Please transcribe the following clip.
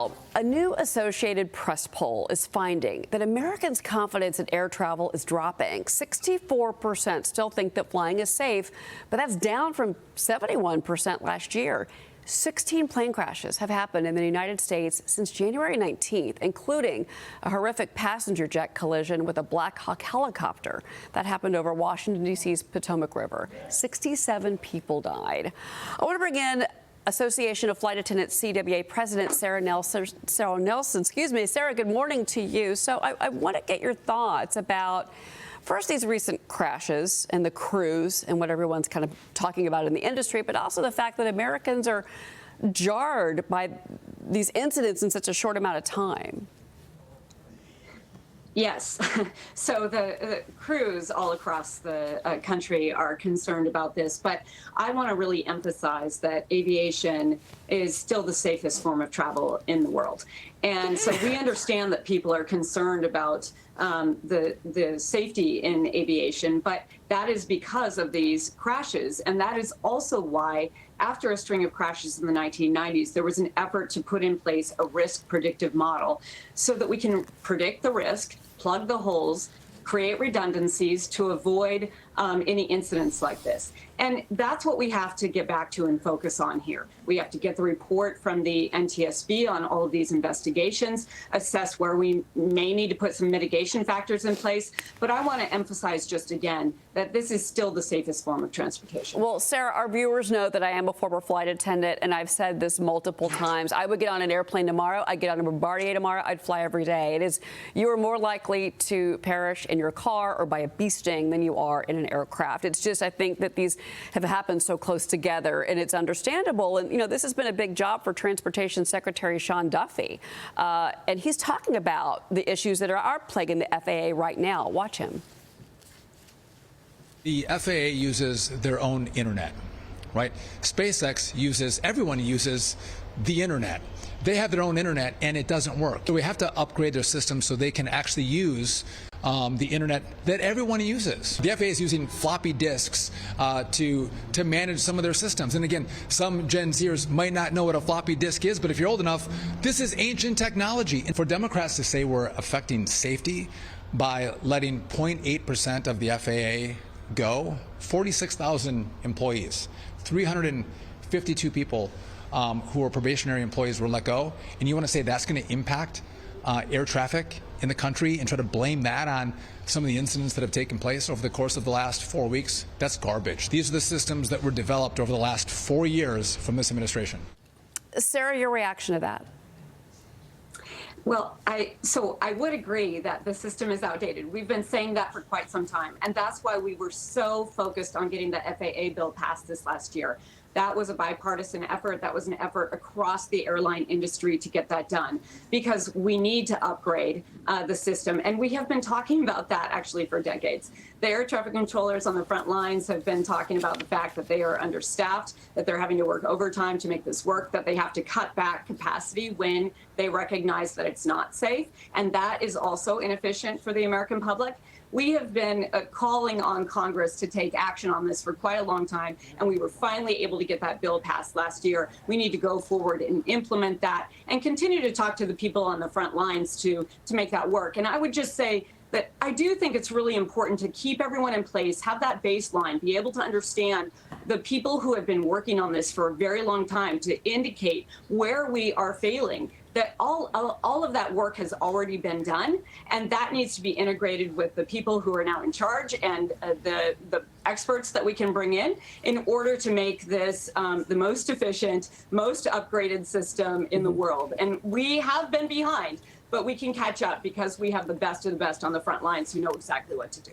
A new Associated Press poll is finding that Americans' confidence in air travel is dropping. 64% still think that flying is safe, but that's down from 71% last year. 16 plane crashes have happened in the United States since January 19th, including a horrific passenger jet collision with a Black Hawk helicopter that happened over Washington, D.C.'s Potomac River. 67 people died. I want to bring in Association of Flight Attendants CWA President Sara Nelson. Sara, good morning to you. So I want to get your thoughts about first these recent crashes and the crews and what everyone's kind of talking about in the industry, but also the fact that Americans are jarred by these incidents in such a short amount of time. Yes. So the crews all across the country are concerned about this, but I want to really emphasize that aviation is still the safest form of travel in the world. And so we understand that people are concerned about the safety in aviation, but that is because of these crashes. And that is also why, after a string of crashes in the 1990s, there was an effort to put in place a risk predictive model so that we can predict the risk, plug the holes, create redundancies to avoid any incidents like this. And that's what we have to get back to and focus on here. We have to get the report from the NTSB on all of these investigations, assess where we may need to put some mitigation factors in place. But I want to emphasize just again that this is still the safest form of transportation. Well, Sara, our viewers know that I am a former flight attendant, and I've said this multiple times. I would get on an airplane tomorrow. I'd get on a Bombardier tomorrow. I'd fly every day. You are more likely to perish in your car or by a bee sting than you are in an aircraft. It's just, I think that these have happened so close together, and it's understandable. And, you know, this has been a big job for Transportation Secretary Sean Duffy. And he's talking about the issues that are plaguing the FAA right now. Watch him. The FAA uses their own internet, right? SpaceX everyone uses the internet. They have their own internet, and it doesn't work. So we have to upgrade their system so they can actually use the internet that everyone uses. The FAA is using floppy disks to manage some of their systems. And again, some Gen Zers might not know what a floppy disk is, but if you're old enough, this is ancient technology. And for Democrats to say we're affecting safety by letting 0.8% of the FAA go, 46,000 employees, 352 people who are probationary employees were let go, and you want to say that's going to impact air traffic in the country and try to blame that on some of the incidents that have taken place over the course of the last 4 weeks? That's garbage. These are the systems that were developed over the last 4 years from this administration. Sara, your reaction to that? Well, I would agree that the system is outdated. We've been saying that for quite some time, and that's why we were so focused on getting the FAA bill passed this last year. That was a bipartisan effort. That was an effort across the airline industry to get that done, because we need to upgrade the system. And we have been talking about that actually for decades. The air traffic controllers on the front lines have been talking about the fact that they are understaffed, that they're having to work overtime to make this work, that they have to cut back capacity when they recognize that it's not safe. And that is also inefficient for the American public. We have been calling on Congress to take action on this for quite a long time, and we were finally able to get that bill passed last year. We need to go forward and implement that and continue to talk to the people on the front lines to make that work. And I would just say that I do think it's really important to keep everyone in place, have that baseline, be able to understand the people who have been working on this for a very long time to indicate where we are failing. That all of that work has already been done, and that needs to be integrated with the people who are now in charge and the experts that we can bring in order to make this the most efficient, most upgraded system in the world. And we have been behind, but we can catch up because we have the best of the best on the front lines who know exactly what to do.